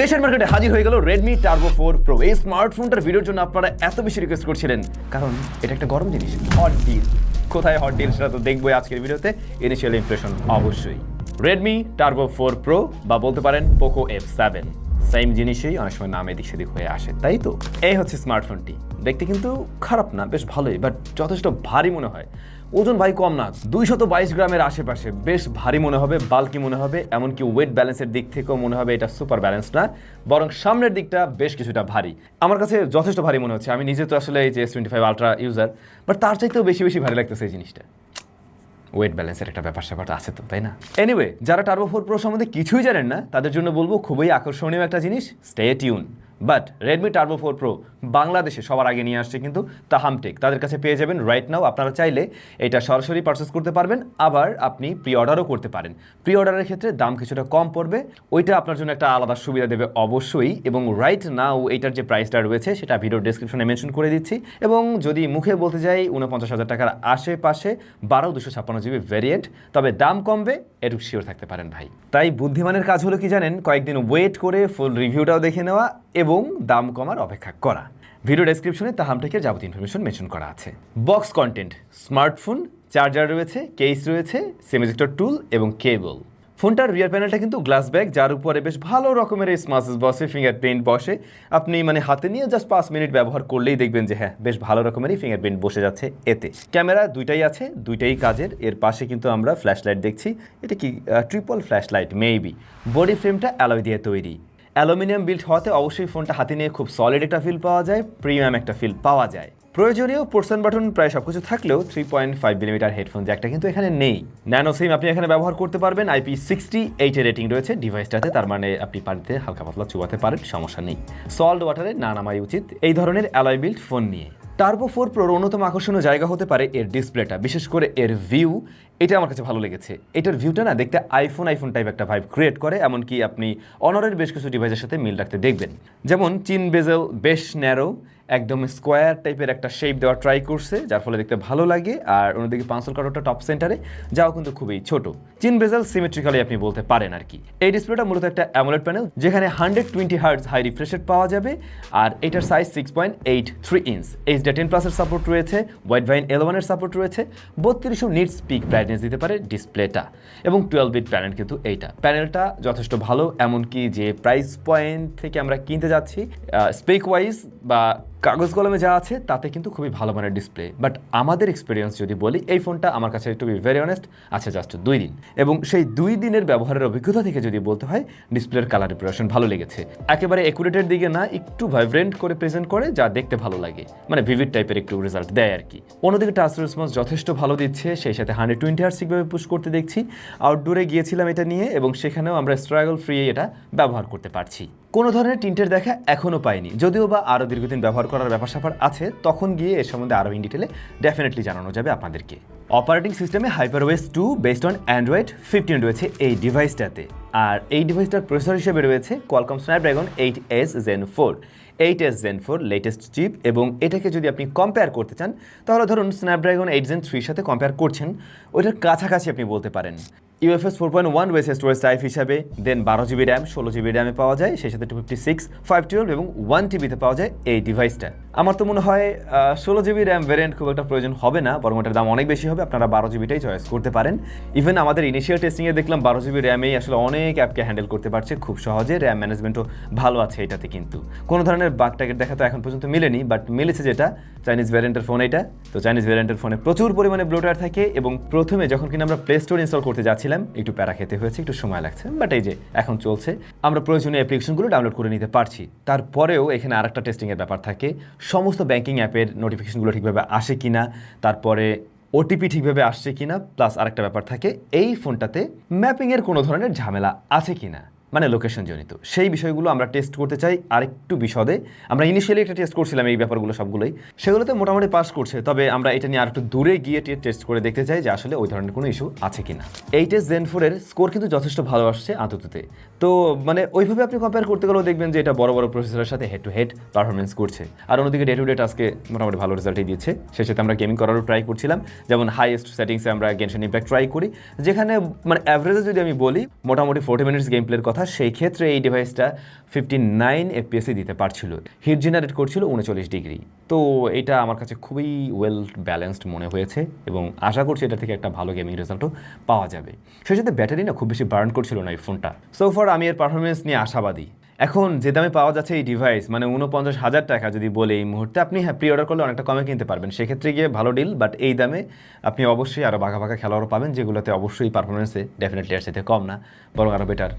দেশের মার্কেটে হাজির হয়ে গেল Redmi Turbo 4 Pro। এই স্মার্টফোনটার ভিডিওর জন্য আপনারা এত বেশি রিকোয়েস্ট করছিলেন কারণ এটা একটা গরম জিনিস, হট ডিল। কোথায় হট ডিল সেটা তো দেখবোই আজকের ভিডিওতে। ইনিশিয়াল ইমপ্রেশন অবশ্যই Redmi Turbo 4 Pro বা বলতে পারেন Poco F7, সেম জিনিসই অনেক সময় নাম এদিক সেদিক হয়ে আসে, তাই তো। এই হচ্ছে স্মার্টফোনটি। দেখতে কিন্তু খারাপ না, বেশ ভালোই, বাট যথেষ্ট ভারী মনে হয়। ওজন ভাই কম না, 222 গ্রামের আশেপাশে, বেশ ভারী মনে হবে, বাল্কি মনে হবে, এমনকি ওয়েট ব্যালেন্সের দিক থেকেও মনে হবে এটা সুপার ব্যালেন্স না, বরং সামনের দিকটা বেশ কিছুটা ভারী। আমার কাছে যথেষ্ট ভারী মনে হচ্ছে। আমি নিজে তো আসলে এই যে S25 আলট্রা ইউজার, বাট তার চাইতেও বেশি ভারী লাগতেছে এই জিনিসটা। ওয়েট ব্যালেন্সের একটা ব্যাপার স্যাপার আছে তো, তাই না? এনিওয়ে, যারা টার্বো 4 প্রো সম্বন্ধে কিছুই জানেন না তাদের জন্য বলবো খুবই আকর্ষণীয় একটা জিনিস, stay tune. But Redmi Turbo 4 Pro বাংলাদেশে সবার আগে নিয়ে আসছে কিন্তু তাহাম টেক। তাদের কাছে পেয়ে যাবেন রাইট নাও। আপনারা চাইলে এটা সরাসরি পারচেস করতে পারবেন, আবার আপনি প্রি অর্ডারও করতে পারেন। প্রি অর্ডারের ক্ষেত্রে দাম কিছুটা কম পড়বে, ওইটা আপনার জন্য একটা আলাদা সুবিধা দেবে অবশ্যই। এবং রাইট নাও এইটার যে প্রাইসটা রয়েছে সেটা ভিডিও ডেসক্রিপশনে মেনশন করে দিচ্ছি। এবং যদি মুখে বলতে যাই 49,000 টাকার আশেপাশে 12/256 GB ভ্যারিয়েন্ট, তবে দাম কমবে এটুকু শিওর থাকতে পারেন ভাই। তাই বুদ্ধিমানের কাজ হলো কি জানেন, কয়েকদিন ওয়েট করে ফুল রিভিউটাও দেখে নেওয়া এবং দাম কমার অপেক্ষা করা। ভিডিও ডেসক্রিপশনে তাহাম টেকের যাবতীয় ইনফরমেশন মেনশন করা আছে। বক্স কন্টেন্ট, স্মার্টফোন, চার্জার রয়েছে, কেস রয়েছে, সিম ইজেক্টর টুল এবং কেবল। ফোনটার রিয়ার প্যানেলটা কিন্তু গ্লাস ব্যাক, যার উপরে বেশ ভালো রকমের এই স্মাচেস বসে, ফিঙ্গারপ্রিন্ট বসে। আপনি হাতে নিয়ে জাস্ট 5 মিনিট ব্যবহার করলেই দেখবেন যে হ্যাঁ, বেশ ভালো রকমেরই ফিঙ্গারপ্রিন্ট বসে যাচ্ছে এতে। ক্যামেরা দুইটাই আছে, দুইটাই কাজের। এর পাশে কিন্তু আমরা ফ্ল্যাশ লাইট দেখছি, এটা কি triple flash light maybe. Body ফ্রেমটা অ্যালয় দিয়ে তৈরি, অ্যালুমিনিয়াম বিল্ড হওয়াতে অবশ্যই ফোনটা হাতে নিয়ে খুব সলিড একটা ফিল পাওয়া যায়, প্রিমিয়াম একটা ফিল পাওয়া যায়। প্রয়োজনীয় পোর্শন বাটন প্রায় সব কিছু থাকলেও 3.5 মিলিমিটার হেডফোন জ্যাকটা কিন্তু এখানে নেই। ন্যানো সিম আপনি এখানে ব্যবহার করতে পারবেন, IP68 এর রেটিং রয়েছে ডিভাইসটাতে, তার মানে আপনি পানিতে হালকা পাতলা চুবাতে পারেন, সমস্যা নেই। সল্ট ওয়াটারে না নামাই উচিত এই ধরনের অ্যালয় বিল্ড ফোন নিয়ে। টার্বো 4 প্রোর অন্যতম আকর্ষণীয় জায়গা হতে পারে এর ডিসপ্লেটা, বিশেষ করে এর ভিউ। এটা আমার কাছে ভালো লেগেছে। এটার ভিউটা না দেখতে আইফোন টাইপ একটা ভাইব ক্রিয়েট করে, এমনকি আপনি অনরের বেশ কিছু ডিভাইসের সাথে মিল রাখতে দেখবেন। যেমন চিন বেজেল বেশ ন্যারো, একদম স্কোয়ার টাইপের একটা শেপ দেওয়া ট্রাই করছে, যার ফলে দেখতে ভালো লাগে। আর অন্যদিকে পাঁচল কাটোটা টপ সেন্টারে, যাও কিন্তু খুবই ছোট। চিন বেজেল সিমেট্রিক্যালি আপনি বলতে পারেন আর কি। এই ডিসপ্লেটা মূলত একটা অ্যামোলেড প্যানেল, যেখানে 120 হার্টজ হাই রিফ্রেশ রেট পাওয়া যাবে। আর এটার সাইজ 6.83 ইঞ্চ। HDR10+ এর সাপোর্ট রয়েছে, Widevine L1 এর সাপোর্ট রয়েছে, 3200 নিটস পিক ব্রাইটনেস দিতে পারে ডিসপ্লেটা, এবং 12 বিট প্যানেল কিন্তু এইটা। প্যানেলটা যথেষ্ট ভালো, এমনকি যে প্রাইস পয়েন্ট থেকে আমরা কিনতে যাচ্ছি, স্পেক ওয়াইজ বা কাগজ কলমে যা আছে তাতে কিন্তু খুবই ভালো মানের ডিসপ্লে। বাট আমাদের এক্সপিরিয়েন্স যদি বলি, এই ফোনটা আমার কাছে টু বি ভেরি অনেস্ট আছে জাস্ট 2 দিন, এবং সেই 2 দিনের ব্যবহারের অভিজ্ঞতা থেকে যদি বলতে হয়, ডিসপ্লের কালার রিপ্রেজেন্টেশন ভালো লেগেছে। একেবারে অ্যাকুরেটের দিকে না, একটু ভাইব্রেন্ট করে প্রেজেন্ট করে, যা দেখতে ভালো লাগে, ভিভিড টাইপের একটু রেজাল্ট দেয় আর কি। অন্যদিকে টাচ রেসপন্স যথেষ্ট ভালো দিচ্ছে, সেই সাথে 120 হার্টজ ঠিকভাবে পুশ করতে দেখছি। আউটডোরে গিয়েছিলাম এটা নিয়ে, এবং সেখানেও আমরা স্ট্রাগল ফ্রি এটা ব্যবহার করতে পারছি। কোনো ধরনের টিন্টের দেখা এখনও পাইনি, যদিও বা আরও দীর্ঘদিন ব্যবহার করার ব্যাপার স্যাপার আছে, তখন গিয়ে এর সম্বন্ধে আরও ইন ডিটেলে ডেফিনেটলি জানানো যাবে আপনাদেরকে। অপারেটিং সিস্টেমে HyperOS 2 বেসড অন Android 15 রয়েছে এই ডিভাইসটাতে। আর এই ডিভাইসটার প্রসেসর হিসেবে রয়েছে Qualcomm Snapdragon 8s Gen 4। 8s Gen 4 latest chip, এবং এটাকে যদি আপনি কম্পেয়ার করতে চান, তাহলে ধরুন Snapdragon 8 Gen 3 সাথে কম্পেয়ার করছেন, ওইটার কাছাকাছি আপনি বলতে পারেন। UFS 4.1 ওয়েস স্টোরেজ টাইপ হিসাবে, দেন 12 GB র্যাম, 16 GB র্যামে পাওয়া যায়, সেই সাথে 256, 512 এবং 1 TBতে পাওয়া যায় এই ডিভাইসটা। আমার তো মনে হয় 16 GB র্যাম ভ্যারিয়েন্ট খুব একটা প্রয়োজন হবে না, বরং এটার দাম অনেক বেশি হবে। আপনারা 12 GBটাই চয়েস করতে পারেন। ইভেন আমাদের ইনিশিয়াল টেস্টিংয়ে দেখলাম 12 GB র্যামেই আসলে অনেক অ্যাপকে হ্যান্ডেল করতে পারছে খুব সহজে। র্যাম ম্যানেজমেন্টও ভালো আছে এটাতে, কিন্তু কোনো ধরনের বাগ টাগের দেখা তো এখন পর্যন্ত মিলেনি। বাট মিলেছে যেটা চাইনিজ ভ্যারিয়েন্টের ফোন এটা। তো চাইনিজ ভ্যারিয়েন্টের ফোনে প্রচুর পরিমাণে ব্লোটার থাকে, এবং প্রথমে যখন কিনা আমরা প্লে স্টোর ইনস্টল করতে যাচ্ছিলাম একটু প্যারা খেতে হয়েছে, একটু সময় লাগছে। বাট এই যে এখন চলছে, আমরা প্রয়োজনীয় অ্যাপ্লিকেশনগুলো ডাউনলোড করে নিতে পারছি। তারপরেও এখানে আরেকটা টেস্টিংয়ের ব্যাপার থাকে, সমস্ত ব্যাংকিং অ্যাপের নোটিফিকেশনগুলো ঠিকভাবে আসে কিনা, তারপরে ওটিপি ঠিকভাবে আসছে কিনা, প্লাস আরেকটা ব্যাপার থাকে এই ফোনটাতে ম্যাপিংয়ের কোনো ধরনের ঝামেলা আছে কিনা, লোকেশন জনিত। সেই বিষয়গুলো আমরা টেস্ট করতে চাই আরেকটু বিশদে। আমরা ইনিশিয়ালি একটা টেস্ট করছিলাম এই ব্যাপারগুলো সবগুলোই, সেগুলোতে মোটামুটি পাস করছে। তবে আমরা এটা নিয়ে আরেকটু দূরে গিয়ে টেস্ট করে দেখতে চাই যে আসলে ওই ধরনের কোনো ইস্যু আছে কিনা। 8s Gen 4 এর স্কোর কিন্তু যথেষ্ট ভালো আসছে আন্তততে। তো ওইভাবে আপনি কম্পেয়ার করতে গেলেও দেখবেন যে এটা বড় বড় প্রসেসরের সাথে হেড টু হেড পারফরমেন্স করছে। আর অন্যদিকে ডে টু ডে টাস্কে মোটামুটি ভালো রেজাল্টই দিচ্ছে। সেই সাথে আমরা গেমিং করারও ট্রাই করছিলাম, যেমন হাইয়েস্ট সেটিংসে আমরা গেনশন ইম্প্যাক্ট ট্রাই করি, যেখানে অ্যাভারেজে যদি আমি বলি মোটামুটি 40 মিনিটস গেম প্লের কথা, সেই ক্ষেত্রে এই ডিভাইসটা 59 FPS দিতে পারছিল, হিট জেনারেট করছিল 39 ডিগ্রি। তো এটা আমার কাছে খুবই ওয়েল ব্যালেন্সড মনে হয়েছে এবং আশা করছি এটা থেকে একটা ভালো গেমিং রেজাল্টও পাওয়া যাবে। সেই সাথে ব্যাটারি না খুব বেশি বার্ন করছিল না এই ফোনটা। সো ফার আমি এর পারফরমেন্স নিয়ে আশাবাদী। এখন যে দামে পাওয়া যাচ্ছে এই ডিভাইস, মানে 49,000 টাকা যদি বলে এই মুহূর্তে, আপনি প্রি অর্ডার করলে অনেকটা কমে কিনতে পারবেন, সেক্ষেত্রে গিয়ে ভালো ডিল। বাট এই দামে আপনি অবশ্যই আরও বাঘা বাঘা খেলোয়াড়ও পাবেন, যেগুলোতে অবশ্যই পারফরমেন্সে ডেফিনেটলি এর সাথে কম না, বরং আরও বেটার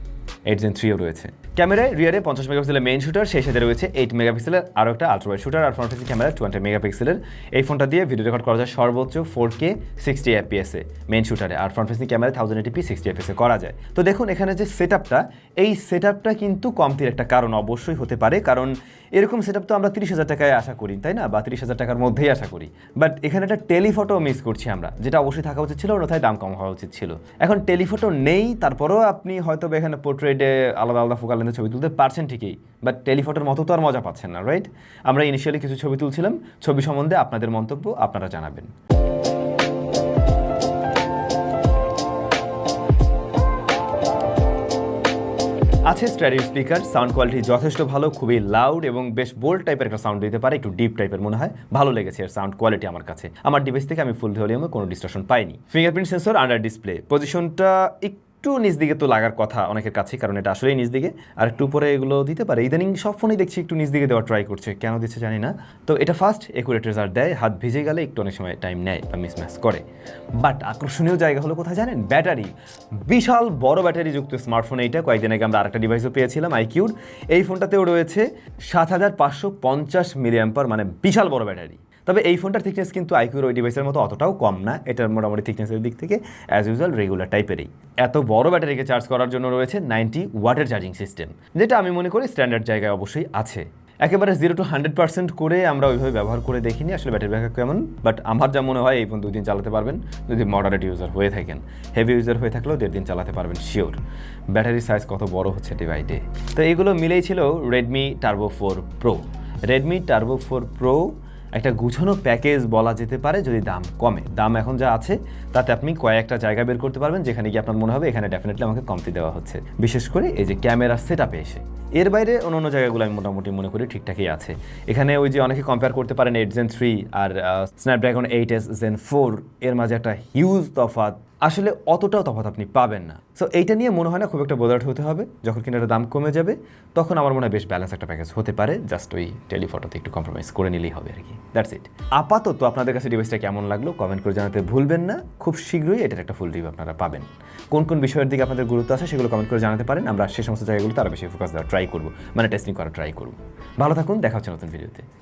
8 Gen 3ও রয়েছে। ক্যামেরায় রিয়ারে 50 মেগাপিক্সেলের মেইন শুটার, সেই সাথে রয়েছে 8 মেগাপিক্সেলের আরও একটা আলট্রাওয়াইড শুটার, আর ফ্রন্ট ফেসিং ক্যামেরা 20 মেগাপিক্সেলের। এই ফোনটা দিয়ে ভিডিও রেকর্ড করা যায় সর্বোচ্চ 4K 60 FPS মেইন শুটারে, আর front facing camera 1080p 60 FPS করা যায়। তো দেখুন এখানে যে সেটআপটা, এই সেটআপটা কিন্তু কমতির একটা কারণ অবশ্যই হতে পারে, কারণ এরকম সেটআপ তো আমরা 30,000 টাকায় আশা করি, তাই না? বা 30,000 টাকার মধ্যেই আশা করি। বাট এখানে একটা টেলিফটো মিস করছি আমরা, যেটা অবশ্যই থাকা উচিত ছিল, অন্যথায় দাম কম হওয়া উচিত ছিল। এখন টেলিফটো নেই, তারপরেও আপনি হয়তো এখানে পোর্ট্রেটে আলাদা আলাদা ফোকাল লেন্সে ছবি তুলতে পারছেন ঠিকই, বাট টেলিফটোর মতো তো আর মজা পাচ্ছেন না, রাইট? আমরা ইনিশিয়ালি কিছু ছবি তুলছিলাম, ছবি সম্বন্ধে আপনাদের মন্তব্য আপনারা জানাবেন। আছে স্টেরিও স্পিকার, সাউন্ড কোয়ালিটি যথেষ্ট ভালো, খুবই লাউড এবং বেশ বোল্ড টাইপের একটা সাউন্ড দিতে পারে, একটু ডিপ টাইপের মনে হয়, ভালো লেগেছে এর সাউন্ড কোয়ালিটি আমার কাছে। আমার ডিভাইস থেকে আমি ফুল ভলিউমে কোনো ডিস্টরশন পাইনি। ফিঙ্গারপ্রিন্ট সেন্সর আন্ডার ডিসপ্লে, পজিশনটা একটু নিচ দিকে তো লাগার কথা অনেকের কাছে, কারণ এটা আসলেই নিচ দিকে, আর একটু উপরে এগুলো দিতে পারে। ইদানিং সব ফোনেই দেখছি একটু নিচ দিকে দেওয়ার ট্রাই করছে, কেন দিচ্ছে জানি না। তো এটা ফাস্ট একুরেট রেজাল্ট দেয়, হাত ভিজে গেলে একটু অনেক সময় টাইম নেয় বা মিসম্যাচ করে। বাট আকর্ষণীয় জায়গা হলো কোথায় জানেন? ব্যাটারি। বিশাল বড় ব্যাটারি যুক্ত স্মার্টফোন এইটা। কয়েকদিন আগে আমরা আরেকটা ডিভাইসও পেয়েছিলাম আইকিউর, এই ফোনটাতেও রয়েছে 7550 মিলিঅ্যাম্পার, মানে বিশাল বড় ব্যাটারি। তবে এই ফোনটার থিকনেস কিন্তু আইকিউর ওই ডিভাইসের মতো অতটাও কম না, এটার মোটামুটি থিকনেসের দিক থেকে অ্যাজ ইউজুয়াল রেগুলার টাইপেরই। এত বড় ব্যাটারিকে চার্জ করার জন্য রয়েছে 90 ওয়াটের চার্জিং সিস্টেম, যেটা আমি মনে করি স্ট্যান্ডার্ড জায়গায় অবশ্যই আছে। একেবারে 0 to 100% করে আমরা ওইভাবে ব্যবহার করে দেখিনি আসলে ব্যাটারি ব্যাকআপ কেমন, বাট আমার যা মনে হয় এই ফোন 2 দিন চালাতে পারবেন যদি মডারেট ইউজার হয়ে থাকেন। হেভি ইউজার হয়ে থাকলেও 1.5 দিন চালাতে পারবেন শিওর। ব্যাটারি সাইজ কত বড় হচ্ছে ডিভাইসে। তো এইগুলো মিলেই ছিল Redmi turbo 4 pro. Redmi turbo 4 pro একটা গুছানো প্যাকেজ বলা যেতে পারে যদি দাম কমে। দাম এখন যা আছে তাতে আপনি কয়েকটা জায়গা বের করতে পারবেন যেখানে গিয়ে আপনার মনে হবে এখানে ডেফিনেটলি আমাকে কমতি দেওয়া হচ্ছে, বিশেষ করে এই যে ক্যামেরা সেটআপে এসে। এর বাইরে অন্য জায়গাগুলো আমি মোটামুটি মনে করি ঠিকঠাকই আছে। এখানে ওই যে অনেকে কম্পেয়ার করতে পারেন 8 Gen 3 আর স্ন্যাপড্রাগন 8S Gen 4, এর মাঝে একটা হিউজ তফাৎ। আসলে অতটাও তফাৎ আপনি পাবেন না। সো এইটা নিয়ে মনে হয় না খুব একটা বোদার্ড হতে হবে। যখন কিনা দাম কমে যাবে তখন আমার মনে হয় বেশ ব্যালেন্স একটা প্যাকেজ হতে পারে, জাস্ট ওই টেলিফটোতে একটু কম্প্রোমাইজ করে নিলেই হবে আর কি। That's it. আপাতত আপনাদের কাছে ডিভাইসটা কেমন লাগলো কমেন্ট করে জানাতে ভুলবেন না। খুব শীঘ্রই এটার একটা ফুল রিভিউ আপনারা পাবেন। কোন কোন বিষয়ের দিকে আপনাদের গুরুত্ব আছে সেগুলো কমেন্ট করে জানাতে পারেন। আমরা সেই সমস্ত জায়গাগুলোতে আরও বেশি ফোকাস দেওয়ার ট্রাই করবো, মানে টেস্টিং করার ট্রাই করবো। ভালো থাকুন, দেখা হচ্ছে নতুন ভিডিওতে।